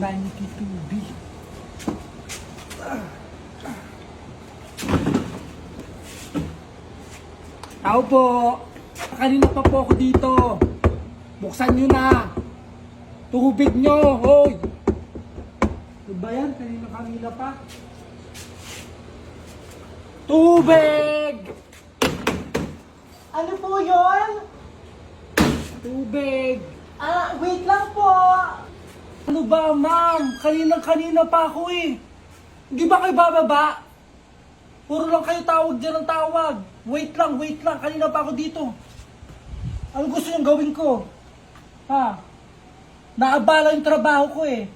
Flying K2B. Tao po! Kanina pa po ako dito. Buksan nyo na. Tubig nyo, hoy! Ano ba yan? Kanina pa. Tubig! Ano po yun? Tubig! Wait lang po. Ano ba, ma'am? Kanina pa ako eh. Hindi ba kayo bababa? Puro lang kayo tawag dyan ng tawag. Wait lang. Kanina pa ako dito. Ano gusto niyong gawin ko? Ha? Naabala yung trabaho ko eh.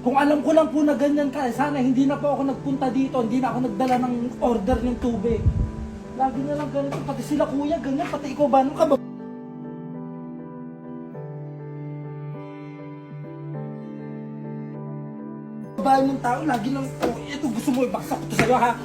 Kung alam ko lang po na ganyan ka, sana hindi na po ako nagpunta dito, hindi na ako nagdala ng order ng tubig. Lagi na lang ganito, pati sila kuya, ganyan, pati ikaw ba, ano ka ba? Babae ng tao, lagi lang, oh, ito gusto mo, ibaksak ko to sa'yo ha?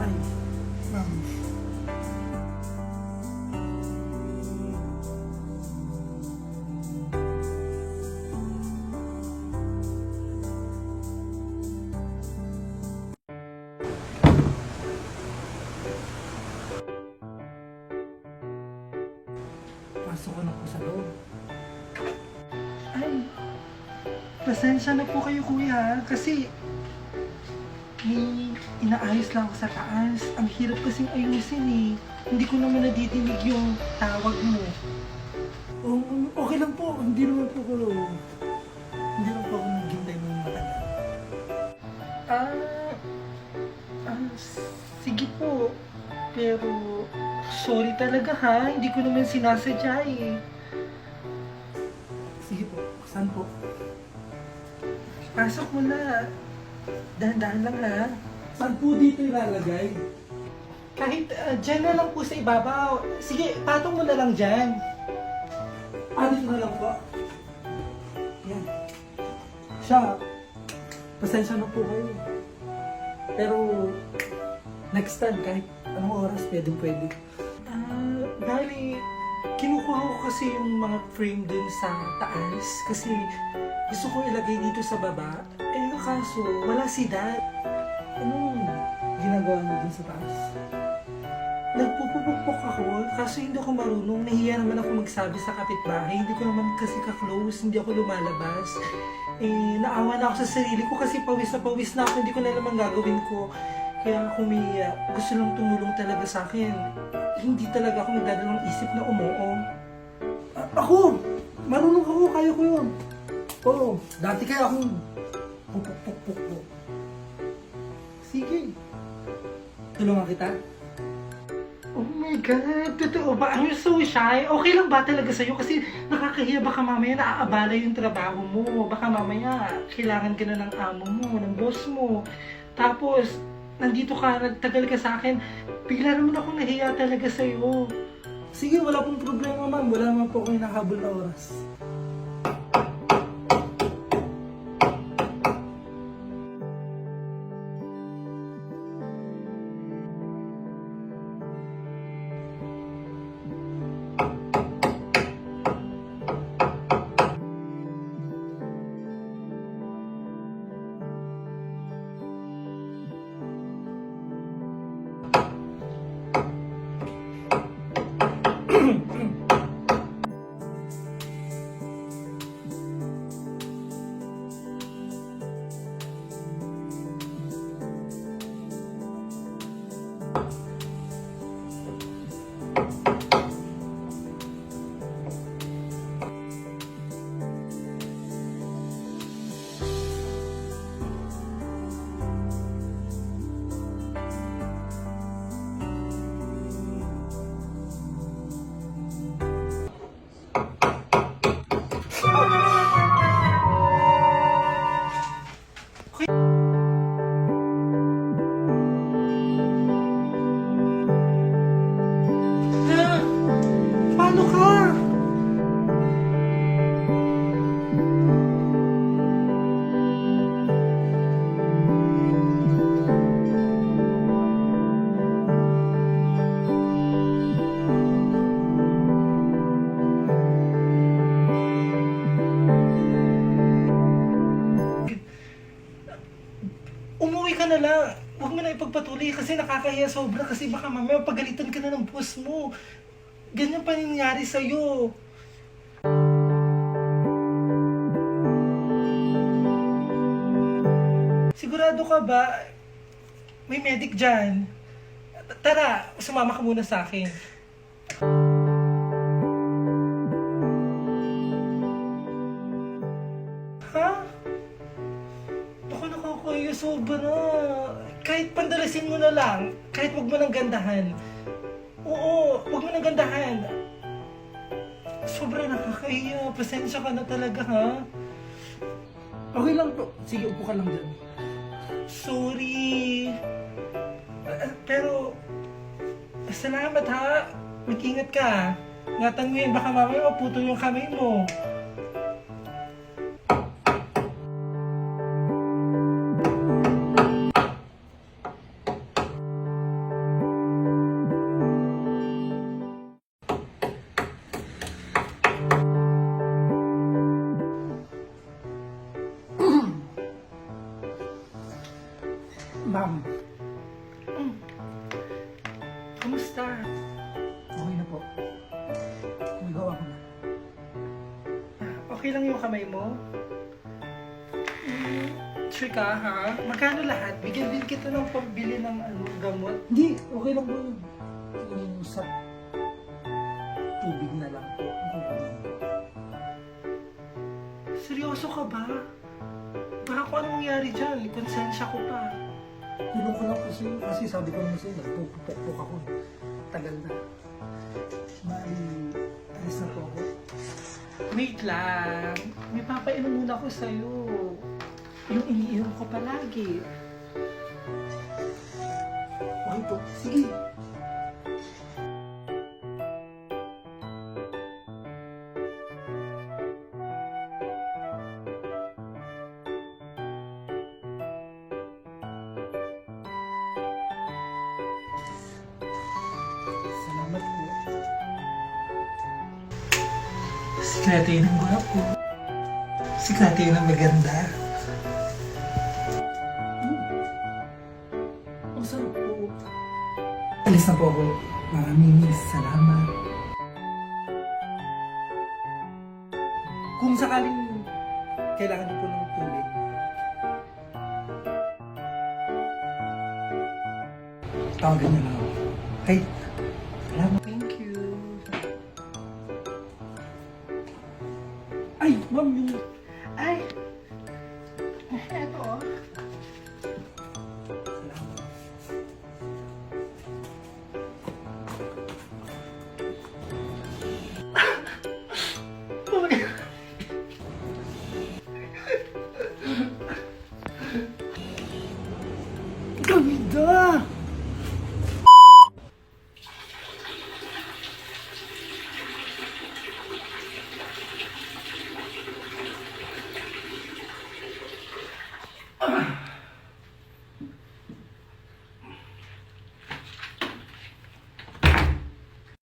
Ay, ma'am. Pasok ko na po sa loob. Ay, pasensya na po kayo kuya kasi may inaayos lang ako sa taas. Ang hirap kasing ayusin eh. Hindi ko naman nadidinig yung tawag mo. Oh, okay lang po, hindi naman po ako naghintay ng matagal. Sige po. Pero, sorry talaga ha. Hindi ko naman sinasadya eh. Sige po, saan po? Pasok mo na. Dahan-dahan lang ha. Saan po dito ilalagay? Kahit dyan na lang po sa ibabaw. Sige, patong mo na lang dyan. Dito na lang po. Yan. Siya, pasensya na po kayo. Pero, next time, kahit anong oras, pwede. Bali, kinukuha ko kasi yung mga frame dun sa taas kasi gusto ko ilagay dito sa baba. Kaso, wala si Dad. Anong ginagawa mo dun sa taas? Nagpupupukpok ako, kaso hindi ako marunong. Nahiya naman ako magsabi sa kapitbahay. Hindi ko naman kasi ka-close, hindi ako lumalabas. Naawa na ako sa sarili ko kasi pawis na ako. Hindi ko na naman gagawin ko. Kaya kung may gusto lang tumulong talaga sa akin, hindi talaga ako magdadalang isip na umuo. Ako! Marunong ako, kaya ko yun. Oo, dati kaya akong pupuk. Sige. Tulungan kita? Oh my God, totoo ba? I'm so shy. Okay lang ba talaga sa'yo? Kasi nakakahiya, baka mamaya naaabala yung trabaho mo. Baka mamaya kailangan ka na ng amo mo, ng boss mo. Tapos, nandito ka, nagtagal ka sa akin. Bigla naman ako nahiya talaga sa'yo. Sige, wala pong problema ma'am. Wala naman po kayo nakahabol na oras. Huwag mo na ipagpatuloy kasi nakakahiya sobra kasi baka mamaya pagalitan ka na ng boss mo. Ganyan pa nangyari sa'yo. Sigurado ka ba? May medic dyan. Tara, sumama ka muna sa akin. Ha? Baka nakakaya sobra. Kahit pandalasin mo na lang. Kahit wag mo nang gandahan. Oo, wag mo nang gandahan. Sobra nakakaya. Pasensya ka na talaga, ha? Okay lang po. Sige, upo ka lang dyan. Sorry. Pero, salamat ha. Mag-ingat ka. Ingatan mo yun, baka mamaya maputol yung kamay mo. Ma'am, Kamusta? okay na po. Magawa ko na. Okay lang yung kamay mo? Sure ka ha? Magkano lahat? Bigyan din kita ng pambili ng gamot. Hindi, okay lang po yun. Yung sa tubig na lang po. Okay lang po. Seryoso ka ba? Baka kung anong mangyari dyan, konsensya ko pa. Tulong ko lang po sa'yo kasi sabi ko naman sa'yo, nagpupukpok ako. Tagal na. Mali, alis na po ako. Wait lang. May papainom muna ako sa'yo. Yung iniinom ko palagi. Okay po, sige. Salamat po. Sikreto yun ang gwapo. Sikreto yun ang maganda. Ang sarap po. Alis na po ako. Maraming salamat. Kung sakaling kailangan niyo po ng tubig, tawagan niyo lang ako. Okay? Salamat. Thank you. Ay, ma'am, yung... Ay! Eto oh.